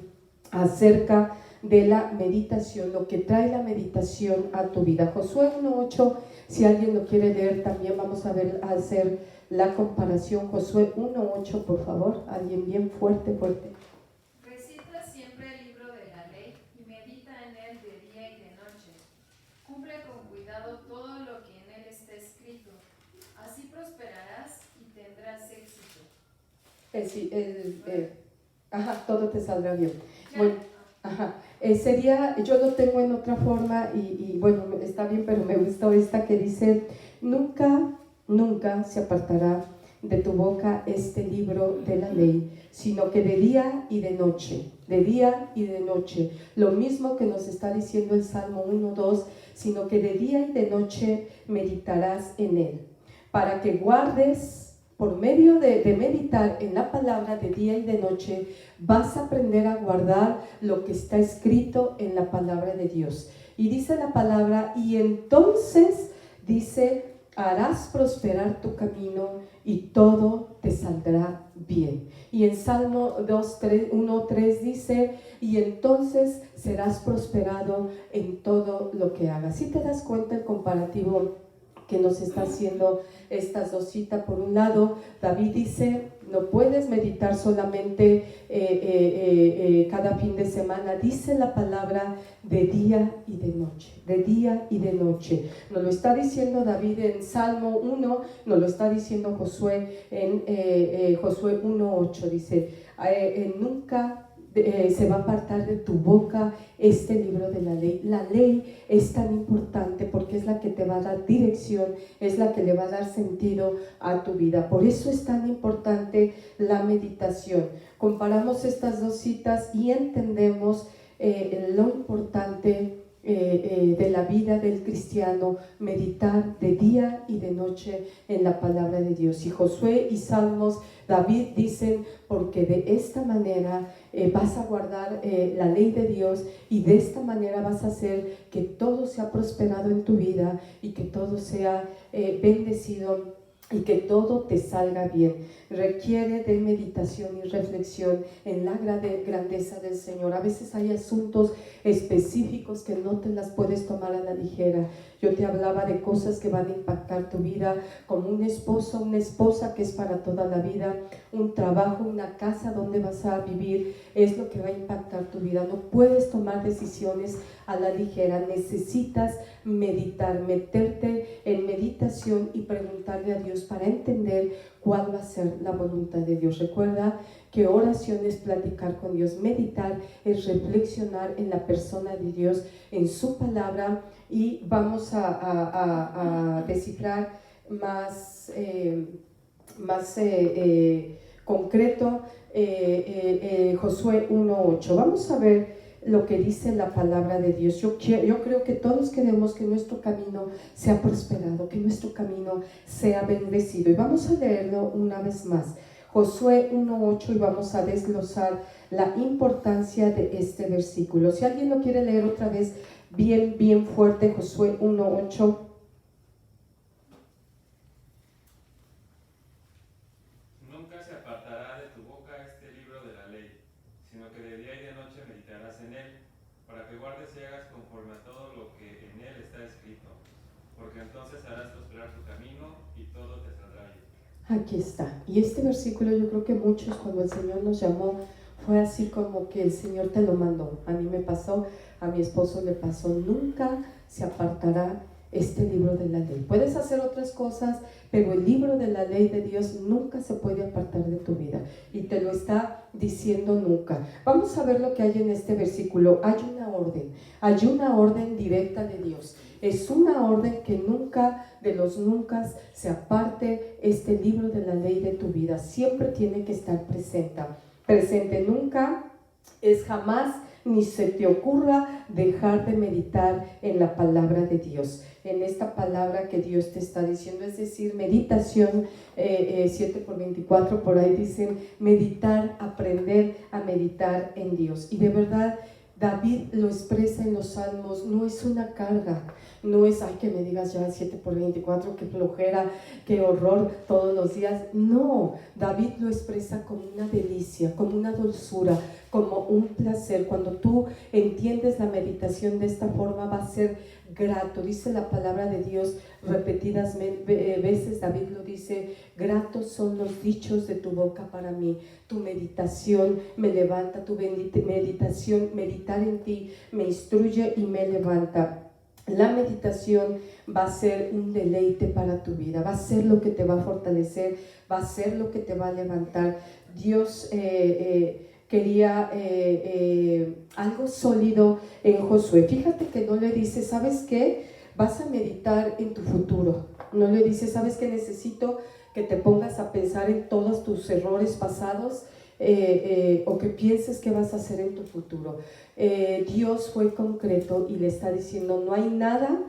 acerca de la meditación, lo que trae la meditación a tu vida. Josué 1:8, si alguien lo quiere leer, también vamos a ver, a hacer la comparación. Josué 1:8, por favor, alguien bien fuerte.
Recita siempre el libro de la ley y medita en él de día y de noche. Cumple con cuidado todo lo que en él está escrito. Así prosperarás y tendrás éxito.
Todo te saldrá bien.
Ya.
Bueno, sería, yo lo tengo en otra forma y bueno, está bien, pero me gustó esta que dice: nunca se apartará de tu boca este libro de la ley, sino que de día y de noche, lo mismo que nos está diciendo el Salmo 1:2, sino que de día y de noche meditarás en él, para que guardes. Por medio de meditar en la palabra de día y de noche, vas a aprender a guardar lo que está escrito en la palabra de Dios. Y dice la palabra, y entonces dice, harás prosperar tu camino y todo te saldrá bien. Y en Salmo 1:3 dice, y entonces serás prosperado en todo lo que hagas. Si te das cuenta el comparativo que nos está haciendo estas dos citas? Por un lado, David dice, no puedes meditar solamente cada fin de semana. Dice la palabra de día y de noche, Nos lo está diciendo David en Salmo 1, nos lo está diciendo Josué en Josué 1:8. Dice, nunca se va a apartar de tu boca este libro de la ley. La ley es tan importante porque es la que te va a dar dirección, es la que le va a dar sentido a tu vida. Por eso es tan importante la meditación. Comparamos estas dos citas y entendemos lo importante de la vida del cristiano, meditar de día y de noche en la palabra de Dios. Y Josué y Salmos, David dicen, porque de esta manera vas a guardar la ley de Dios y de esta manera vas a hacer que todo sea prosperado en tu vida y que todo sea bendecido y que todo te salga bien. Requiere de meditación y reflexión en la grandeza del Señor. A veces hay asuntos específicos que no te las puedes tomar a la ligera. Yo te hablaba de cosas que van a impactar tu vida, como un esposo, una esposa que es para toda la vida, un trabajo, una casa donde vas a vivir, es lo que va a impactar tu vida. No puedes tomar decisiones a la ligera, necesitas meditar, meterte en meditación y preguntarle a Dios para entender cuál va a ser la voluntad de Dios. Recuerda que oración es platicar con Dios, meditar es reflexionar en la persona de Dios, en su palabra, y vamos a descifrar más concreto Josué 1:8. Vamos a ver lo que dice la palabra de Dios. Yo creo que todos queremos que nuestro camino sea prosperado, que nuestro camino sea bendecido. Y vamos a leerlo una vez más. Josué 1:8, y vamos a desglosar la importancia de este versículo. Si alguien lo quiere leer otra vez bien fuerte, Josué 1:8.
Nunca se apartará de tu boca este libro de la ley, sino que de día y de noche meditarás en él, para que guardes y hagas conforme a todo lo que en él está escrito, porque entonces harás prosperar tu camino y todo te saldrá bien.
Aquí está. Y este versículo, yo creo que muchos, cuando el Señor nos llamó, fue así como que el Señor te lo mandó. A mí me pasó, a mi esposo le pasó. Nunca se apartará este libro de la ley. Puedes hacer otras cosas, pero el libro de la ley de Dios nunca se puede apartar de tu vida, y te lo está diciendo nunca. Vamos a ver lo que hay en este versículo. Hay una orden directa de Dios. Es una orden que nunca de los nunca se aparte este libro de la ley de tu vida. Siempre tiene que estar presente. Nunca es jamás, ni se te ocurra dejar de meditar en la palabra de Dios, en esta palabra que Dios te está diciendo. Es decir, meditación, 7x24, por ahí dicen meditar, aprender a meditar en Dios. Y de verdad, David lo expresa en los Salmos. No es una carga, no es, ay, que me digas ya 7x24, qué flojera, qué horror todos los días. No, David lo expresa como una delicia, como una dulzura, como un placer. Cuando tú entiendes la meditación de esta forma, va a ser grato. Dice la palabra de Dios repetidas veces, David lo dice: gratos son los dichos de tu boca para mí. Tu meditación me levanta, tu meditación, meditar en ti, me instruye y me levanta. La meditación va a ser un deleite para tu vida, va a ser lo que te va a fortalecer, va a ser lo que te va a levantar. Dios quería algo sólido en Josué. Fíjate que no le dice, ¿sabes qué? Vas a meditar en tu futuro. No le dice, ¿sabes qué? Necesito que te pongas a pensar en todos tus errores pasados, o que pienses qué vas a hacer en tu futuro. Dios fue concreto y le está diciendo, no hay nada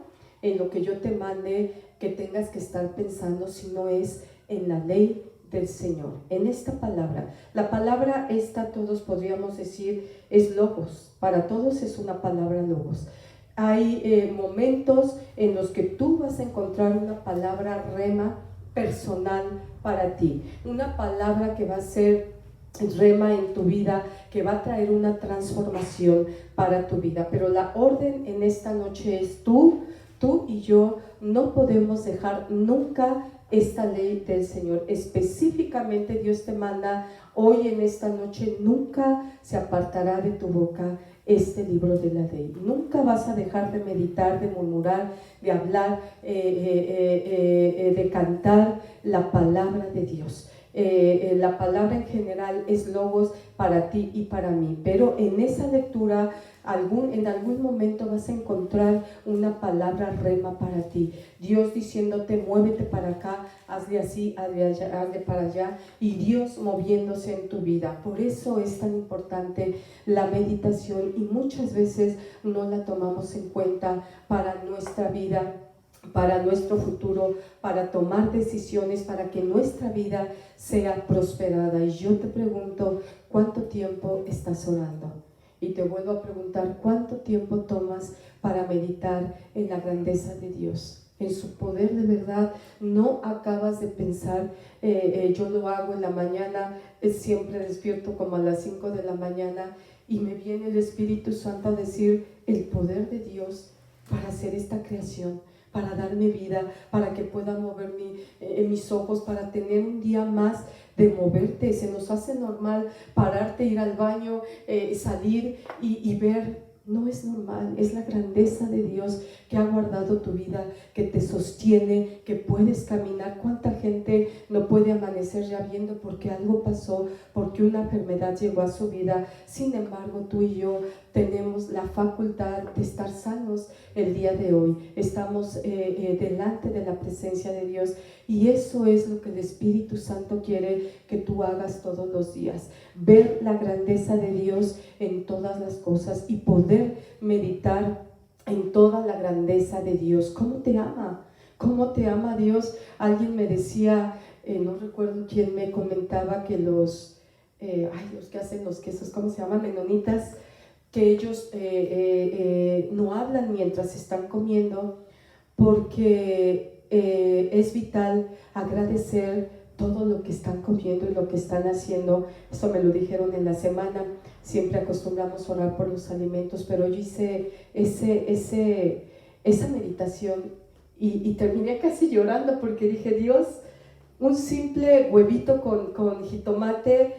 en lo que yo te mande que tengas que estar pensando, sino es en la ley del Señor, en esta palabra. La palabra esta, todos podríamos decir, es logos. Para todos es una palabra logos. Hay momentos en los que tú vas a encontrar una palabra rema personal para ti, una palabra que va a ser rema en tu vida, que va a traer una transformación para tu vida. Pero la orden en esta noche es tú y yo no podemos dejar nunca esta ley del Señor. Específicamente Dios te manda hoy en esta noche, nunca se apartará de tu boca este libro de la ley. Nunca vas a dejar de meditar, de murmurar, de hablar, de cantar la palabra de Dios. La palabra en general es logos para ti y para mí, pero en esa lectura en algún momento vas a encontrar una palabra rema para ti. Dios diciéndote, muévete para acá, hazle así, hazle allá, hazle para allá, y Dios moviéndose en tu vida. Por eso es tan importante la meditación y muchas veces no la tomamos en cuenta para nuestra vida, para nuestro futuro, para tomar decisiones, para que nuestra vida sea prosperada. Y yo te pregunto, ¿cuánto tiempo estás orando? Y te vuelvo a preguntar, ¿cuánto tiempo tomas para meditar en la grandeza de Dios, en su poder de verdad? No acabas de pensar, yo lo hago en la mañana, siempre despierto como a las 5 de la mañana y me viene el Espíritu Santo a decir el poder de Dios para hacer esta creación, para darme vida, para que pueda mover mis ojos, para tener un día más de moverte. Se nos hace normal pararte, ir al baño, salir y ver. No es normal, es la grandeza de Dios que ha guardado tu vida, que te sostiene, que puedes caminar. ¿Cuánta gente no puede amanecer ya viendo porque algo pasó, porque una enfermedad llegó a su vida? Sin embargo, tú y yo tenemos la facultad de estar sanos el día de hoy. Estamos delante de la presencia de Dios y eso es lo que el Espíritu Santo quiere que tú hagas todos los días. Ver la grandeza de Dios en todas las cosas y poder meditar en toda la grandeza de Dios. ¿Cómo te ama? ¿Cómo te ama Dios? Alguien me decía, no recuerdo quién me comentaba que los que hacen los quesos, ¿cómo se llaman? Menonitas, que ellos no hablan mientras están comiendo porque es vital agradecer todo lo que están comiendo y lo que están haciendo. Eso me lo dijeron en la semana. Siempre acostumbramos a orar por los alimentos, pero yo hice esa meditación y terminé casi llorando porque dije, Dios, un simple huevito con jitomate,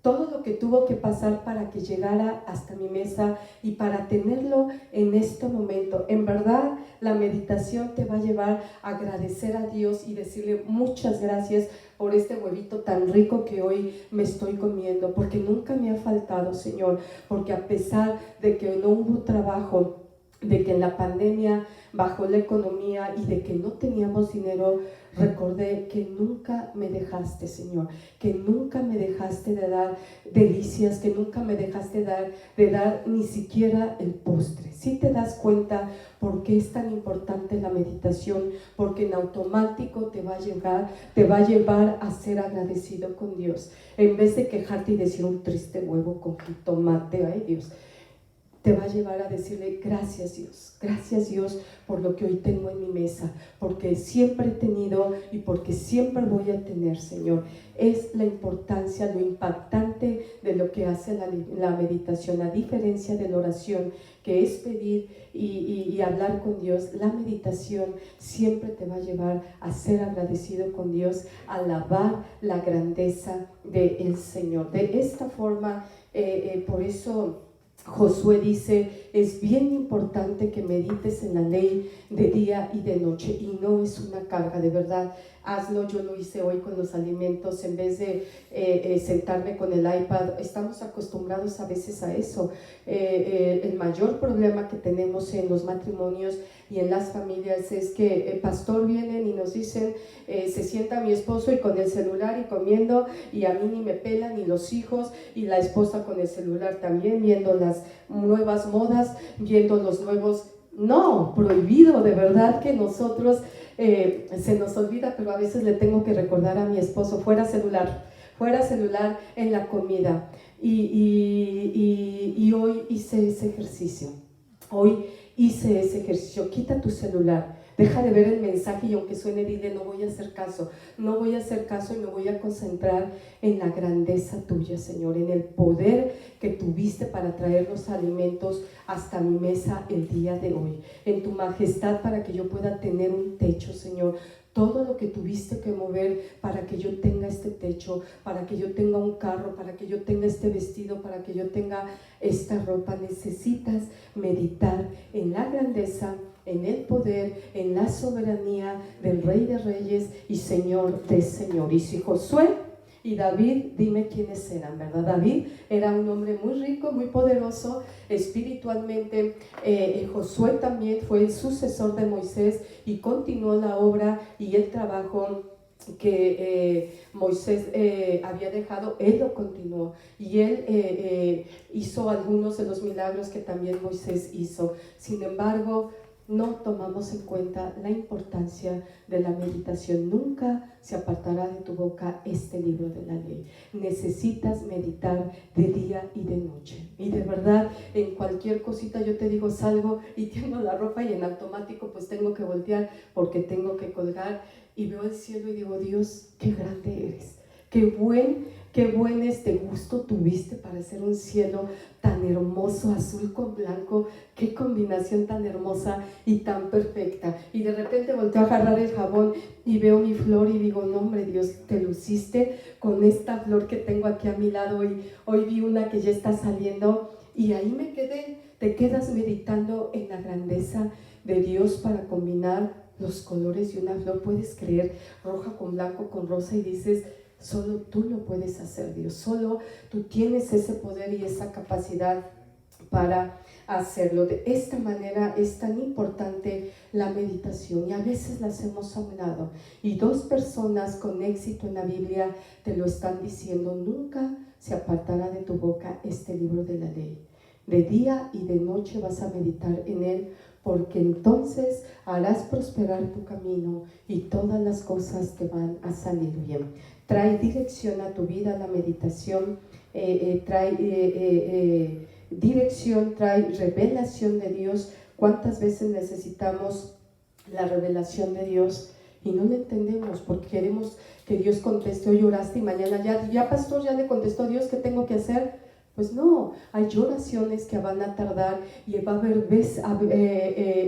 todo lo que tuvo que pasar para que llegara hasta mi mesa y para tenerlo en este momento. En verdad, la meditación te va a llevar a agradecer a Dios y decirle muchas gracias por este huevito tan rico que hoy me estoy comiendo, porque nunca me ha faltado, Señor, porque a pesar de que no hubo trabajo, de que en la pandemia bajó la economía y de que no teníamos dinero, recordé que nunca me dejaste, Señor, que nunca me dejaste de dar delicias, que nunca me dejaste de dar ni siquiera el postre. ¿Sí te das cuenta por qué es tan importante la meditación? Porque en automático te va a llevar a ser agradecido con Dios. En vez de quejarte y decir un triste huevo con jitomate, ay Dios, te va a llevar a decirle gracias Dios por lo que hoy tengo en mi mesa, porque siempre he tenido y porque siempre voy a tener, Señor. Es la importancia, lo impactante de lo que hace la meditación, a diferencia de la oración, que es pedir y hablar con Dios. La meditación siempre te va a llevar a ser agradecido con Dios, a alabar la grandeza del Señor. De esta forma, por eso Josué dice, es bien importante que medites en la ley de día y de noche, y no es una carga, de verdad, hazlo. Yo lo hice hoy con los alimentos, en vez de sentarme con el iPad. Estamos acostumbrados a veces a eso. El mayor problema que tenemos en los matrimonios y en las familias es que el pastor vienen y nos dicen, se sienta mi esposo y con el celular y comiendo, y a mí ni me pelan, ni los hijos, y la esposa con el celular también, viendo las nuevas modas, viendo los nuevos. No, prohibido, de verdad que nosotros se nos olvida, pero a veces le tengo que recordar a mi esposo, fuera celular en la comida. Y hoy hice ese ejercicio, quita tu celular, deja de ver el mensaje y aunque suene, dile, no voy a hacer caso y me voy a concentrar en la grandeza tuya, Señor, en el poder que tuviste para traer los alimentos hasta mi mesa el día de hoy, en tu majestad para que yo pueda tener un techo, Señor. Todo lo que tuviste que mover para que yo tenga este techo, para que yo tenga un carro, para que yo tenga este vestido, para que yo tenga esta ropa. Necesitas meditar en la grandeza, en el poder, en la soberanía del Rey de Reyes y Señor de Señor. Y si Josué y David, dime quiénes eran, ¿verdad? David era un hombre muy rico, muy poderoso espiritualmente. Josué también fue el sucesor de Moisés y continuó la obra y el trabajo que Moisés había dejado, él lo continuó y él hizo algunos de los milagros que también Moisés hizo. Sin embargo, no tomamos en cuenta la importancia de la meditación. Nunca se apartará de tu boca este libro de la ley. Necesitas meditar de día y de noche. Y de verdad, en cualquier cosita yo te digo, salgo y tengo la ropa y en automático pues tengo que voltear porque tengo que colgar y veo el cielo y digo, Dios, qué grande eres. Qué buen gusto tuviste para hacer un cielo tan hermoso, azul con blanco. Qué combinación tan hermosa y tan perfecta. Y de repente volteo a agarrar el jabón y veo mi flor y digo, no hombre Dios, te luciste con esta flor que tengo aquí a mi lado y hoy vi una que ya está saliendo y ahí me quedé. Te quedas meditando en la grandeza de Dios para combinar los colores de una flor. Puedes creer, roja con blanco, con rosa, y dices, solo tú lo puedes hacer, Dios. Solo tú tienes ese poder y esa capacidad para hacerlo. De esta manera es tan importante la meditación y a veces la hacemos a un lado. Y dos personas con éxito en la Biblia te lo están diciendo, nunca se apartará de tu boca este libro de la ley. De día y de noche vas a meditar en él, porque entonces harás prosperar tu camino y todas las cosas te van a salir bien. Trae dirección a tu vida la meditación, trae dirección, trae revelación de Dios. ¿Cuántas veces necesitamos la revelación de Dios y no la entendemos porque queremos que Dios conteste? Hoy oraste y mañana ya pastor, ya le contestó Dios, ¿qué tengo que hacer? Pues no, hay oraciones que van a tardar y va a haber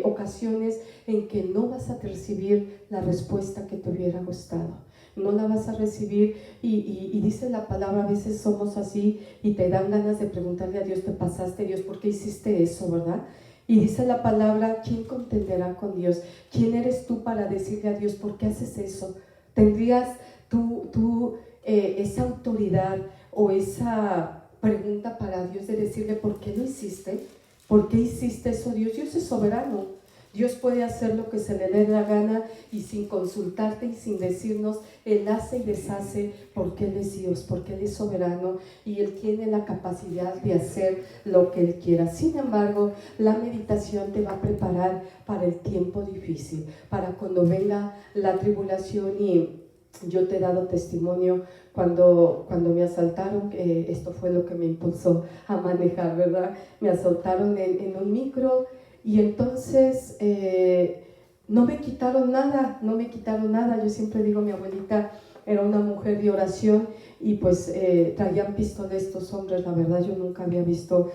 ocasiones en que no vas a recibir la respuesta que te hubiera gustado. No la vas a recibir y dice la palabra, a veces somos así y te dan ganas de preguntarle a Dios, te pasaste Dios, ¿por qué hiciste eso, verdad? Y dice la palabra, ¿quién contenderá con Dios? ¿Quién eres tú para decirle a Dios, ¿por qué haces eso? ¿Tendrías tú esa autoridad o esa pregunta para Dios de decirle, ¿por qué lo hiciste? ¿Por qué hiciste eso, Dios? Dios es soberano. Dios puede hacer lo que se le dé la gana y sin consultarte y sin decirnos, Él hace y deshace porque Él es Dios, porque Él es soberano y Él tiene la capacidad de hacer lo que Él quiera. Sin embargo, la meditación te va a preparar para el tiempo difícil, para cuando venga la tribulación. Y yo te he dado testimonio cuando me asaltaron, esto fue lo que me impulsó a manejar, ¿verdad? Me asaltaron en un micro y entonces no me quitaron nada. Yo siempre digo, mi abuelita era una mujer de oración y pues traían pistola estos hombres. La verdad yo nunca había visto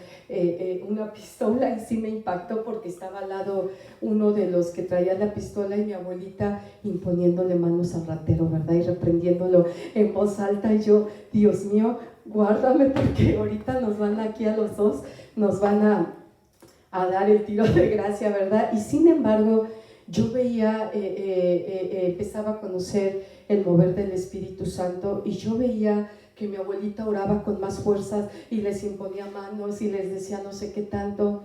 una pistola y sí me impactó porque estaba al lado uno de los que traía la pistola y mi abuelita imponiéndole manos al ratero, ¿verdad? Y reprendiéndolo en voz alta y yo, Dios mío, guárdame porque ahorita nos van aquí a los dos, nos van a dar el tiro de gracia, ¿verdad? Y sin embargo, yo veía, empezaba a conocer el mover del Espíritu Santo y yo veía que mi abuelita oraba con más fuerzas y les imponía manos y les decía no sé qué tanto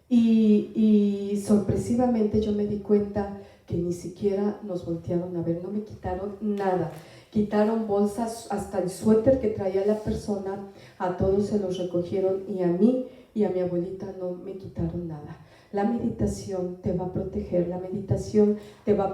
y sorpresivamente yo me di cuenta que ni siquiera nos voltearon a ver, no me quitaron nada. Quitaron bolsas, hasta el suéter que traía la persona, a todos se los recogieron y a mí y a mi abuelita no me quitaron nada. La meditación te va a proteger, la meditación te va a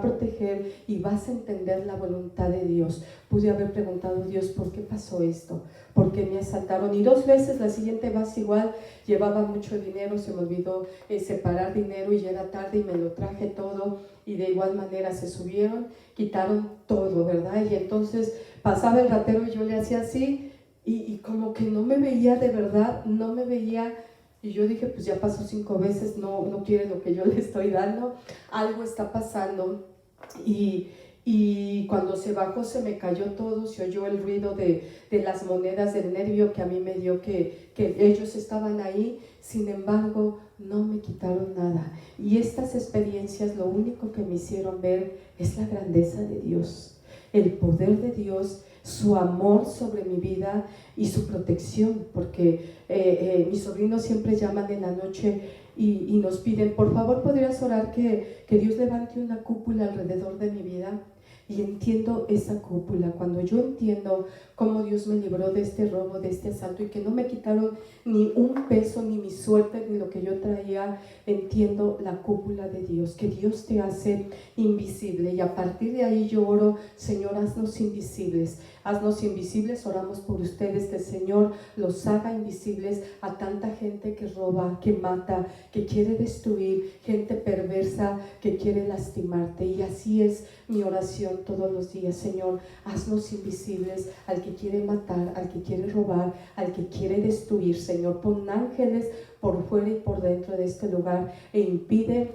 proteger y vas a entender la voluntad de Dios. Pude haber preguntado a Dios, ¿por qué pasó esto? ¿Por qué me asaltaron? Y 2 veces, la siguiente vez igual, llevaba mucho dinero, se me olvidó separar dinero y ya era tarde y me lo traje todo y de igual manera se subieron, quitaron todo, ¿verdad? Y entonces pasaba el ratero y yo le hacía así y como que no me veía de verdad, no me veía. Y yo dije, pues ya pasó 5 veces, no quiere lo que yo le estoy dando, algo está pasando. Y cuando se bajó se me cayó todo, se oyó el ruido de las monedas del nervio que a mí me dio que ellos estaban ahí. Sin embargo, no me quitaron nada. Y estas experiencias lo único que me hicieron ver es la grandeza de Dios. el poder de Dios, su amor sobre mi vida y su protección, porque mis sobrinos siempre llaman en la noche y nos piden, por favor, ¿podrías orar que Dios levante una cúpula alrededor de mi vida? Y entiendo esa cúpula. Cuando yo entiendo cómo Dios me libró de este robo, de este asalto, y que no me quitaron ni un peso, ni mi suerte, ni lo que yo traía, entiendo la cúpula de Dios, que Dios te hace invisible. Y a partir de ahí yo oro, Señor, haznos invisibles. Haznos invisibles, oramos por ustedes, que el Señor los haga invisibles a tanta gente que roba, que mata, que quiere destruir, gente perversa que quiere lastimarte. Y así es mi oración todos los días, Señor, haznos invisibles al que quiere matar, al que quiere robar, al que quiere destruir, Señor. Pon ángeles por fuera y por dentro de este lugar e impide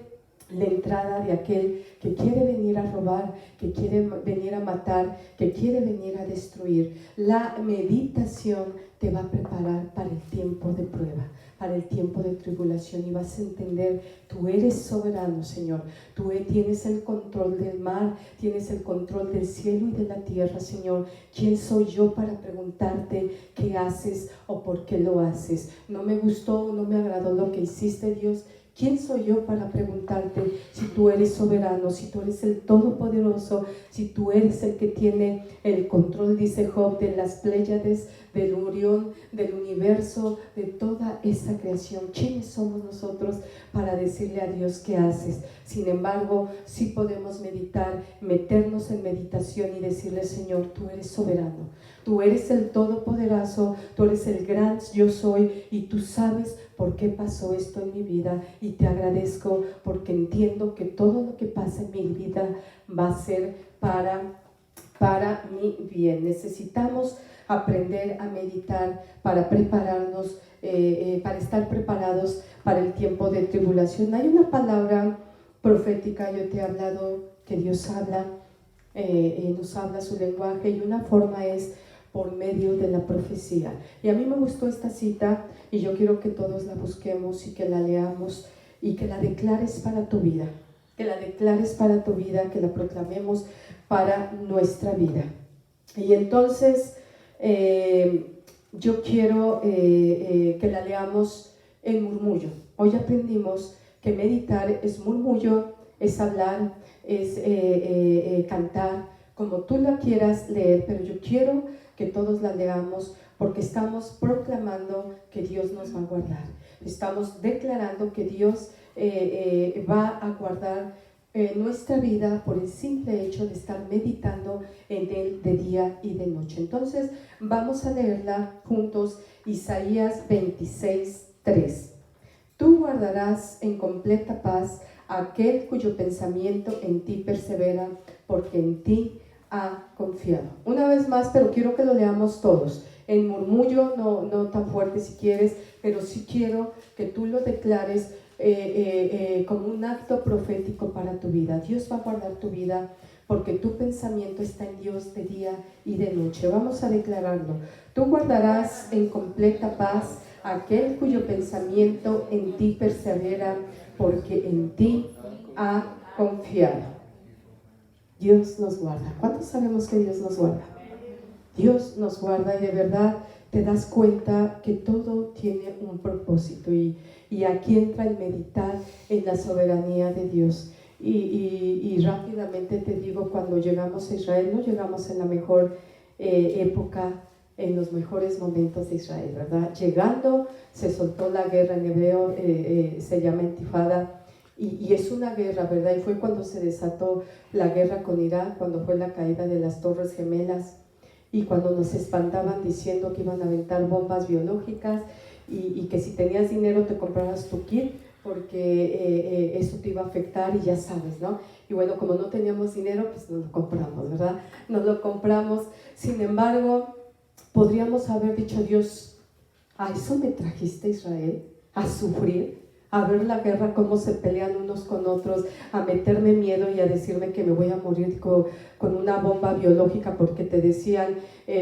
la entrada de aquel que quiere venir a robar, que quiere venir a matar, que quiere venir a destruir. La meditación te va a preparar para el tiempo de prueba, para el tiempo de tribulación, y vas a entender, tú eres soberano, Señor. Tú tienes el control del mar, tienes el control del cielo y de la tierra, Señor. ¿Quién soy yo para preguntarte qué haces o por qué lo haces? No me gustó, no me agradó lo que hiciste, Dios. ¿Quién soy yo para preguntarte si tú eres soberano, si tú eres el Todopoderoso, si tú eres el que tiene el control, dice Job, de las Pléyades, del Orión, del universo, de toda esa creación? ¿Quiénes somos nosotros para decirle a Dios qué haces? Sin embargo, sí podemos meditar, meternos en meditación y decirle, Señor, tú eres soberano, tú eres el Todopoderoso, tú eres el gran yo soy, y tú sabes por qué pasó esto en mi vida, y te agradezco porque entiendo que todo lo que pasa en mi vida va a ser para mi bien. Necesitamos aprender a meditar para prepararnos, para estar preparados para el tiempo de tribulación. Hay una palabra profética, yo te he hablado, que Dios habla, nos habla su lenguaje, y una forma es por medio de la profecía. Y a mí me gustó esta cita, y yo quiero que todos la busquemos y que la leamos y que la declares para tu vida, que la declares para tu vida, que la proclamemos para nuestra vida. Y entonces yo quiero que la leamos en murmullo. Hoy aprendimos que meditar es murmullo, es hablar, es cantar, como tú la quieras leer, pero yo quiero que todos la leamos porque estamos proclamando que Dios nos va a guardar. Estamos declarando que Dios va a guardar nuestra vida por el simple hecho de estar meditando en Él de día y de noche. Entonces vamos a leerla juntos, Isaías 26:3. Tú guardarás en completa paz a aquel cuyo pensamiento en ti persevera, porque en ti ha confiado. Una vez más, pero quiero que lo leamos todos. En murmullo, no tan fuerte si quieres, pero sí quiero que tú lo declares como un acto profético para tu vida. Dios va a guardar tu vida porque tu pensamiento está en Dios de día y de noche. Vamos a declararlo. Tú guardarás en completa paz a aquel cuyo pensamiento en ti persevera, porque en ti ha confiado. Dios nos guarda. ¿Cuántos sabemos que Dios nos guarda? Dios nos guarda, y de verdad te das cuenta que todo tiene un propósito, y aquí entra el meditar en la soberanía de Dios. Y rápidamente te digo, cuando llegamos a Israel, no llegamos en la mejor época, en los mejores momentos de Israel, ¿verdad? Llegando, se soltó la guerra, en hebreo se llama intifada, y es una guerra, ¿verdad? Y fue cuando se desató la guerra con Irak, cuando fue la caída de las Torres Gemelas, y cuando nos espantaban diciendo que iban a aventar bombas biológicas, y que si tenías dinero te compraras tu kit, porque eso te iba a afectar, y ya sabes, ¿no? Y bueno, como no teníamos dinero, pues no lo compramos, ¿verdad? No lo compramos. Sin embargo, podríamos haber dicho, Dios, ¿a eso me trajiste, Israel? ¿A sufrir? ¿A ver la guerra, cómo se pelean unos con otros? ¿A meterme miedo y a decirme que me voy a morir con una bomba biológica porque te decían,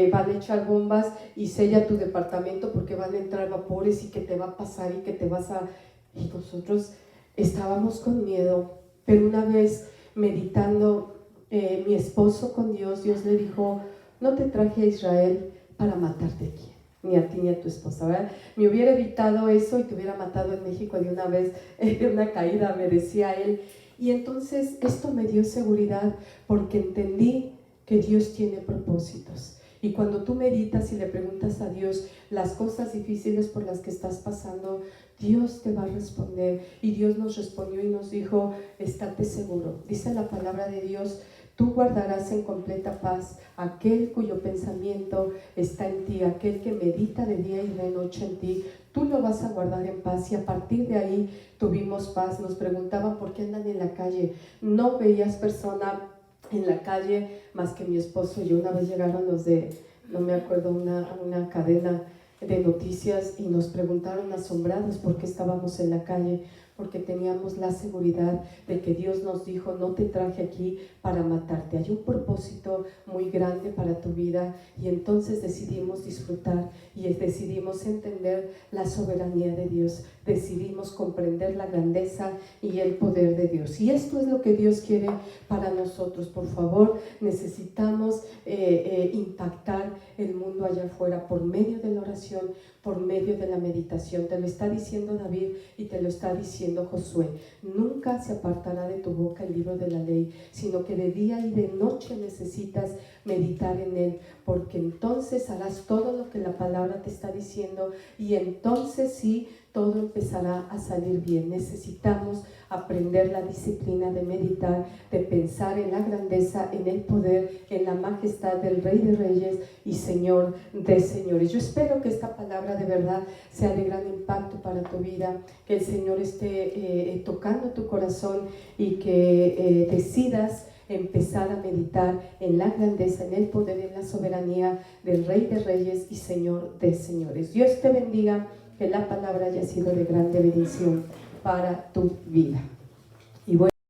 van a echar bombas y sella tu departamento porque van a entrar vapores y que te va a pasar y que te vas a... Y nosotros estábamos con miedo, pero una vez meditando mi esposo con Dios, Dios le dijo, no te traje a Israel para matarte aquí, ni a ti ni a tu esposa, ¿verdad? Me hubiera evitado eso y te hubiera matado en México de una vez, de una caída, me decía él. Y entonces esto me dio seguridad porque entendí que Dios tiene propósitos. Y cuando tú meditas y le preguntas a Dios las cosas difíciles por las que estás pasando, Dios te va a responder. Y Dios nos respondió y nos dijo, estate seguro. Dice la palabra de Dios, tú guardarás en completa paz aquel cuyo pensamiento está en ti, aquel que medita de día y de noche en ti. Tú lo vas a guardar en paz. Y a partir de ahí tuvimos paz. Nos preguntaban por qué andan en la calle. No veías persona en la calle más que mi esposo y yo. Una vez llegaron los de, no me acuerdo, una cadena de noticias y nos preguntaron asombrados por qué estábamos en la calle, porque teníamos la seguridad de que Dios nos dijo, no te traje aquí para matarte, hay un propósito muy grande para tu vida. Y entonces decidimos disfrutar y decidimos entender la soberanía de Dios, decidimos comprender la grandeza y el poder de Dios. Y esto es lo que Dios quiere para nosotros. Por favor, necesitamos impactar el mundo allá afuera por medio de la oración, por medio de la meditación. Te lo está diciendo David y te lo está diciendo Josué. Nunca se apartará de tu boca el libro de la ley, sino que de día y de noche necesitas meditar en él, porque entonces harás todo lo que la palabra te está diciendo y entonces sí, todo empezará a salir bien. Necesitamos aprender la disciplina de meditar, de pensar en la grandeza, en el poder, en la majestad del Rey de Reyes y Señor de Señores. Yo espero que esta palabra de verdad sea de gran impacto para tu vida, que el Señor esté tocando tu corazón y que decidas empezar a meditar en la grandeza, en el poder, en la soberanía del Rey de Reyes y Señor de Señores. Dios te bendiga, que la palabra haya sido de grande bendición para tu vida.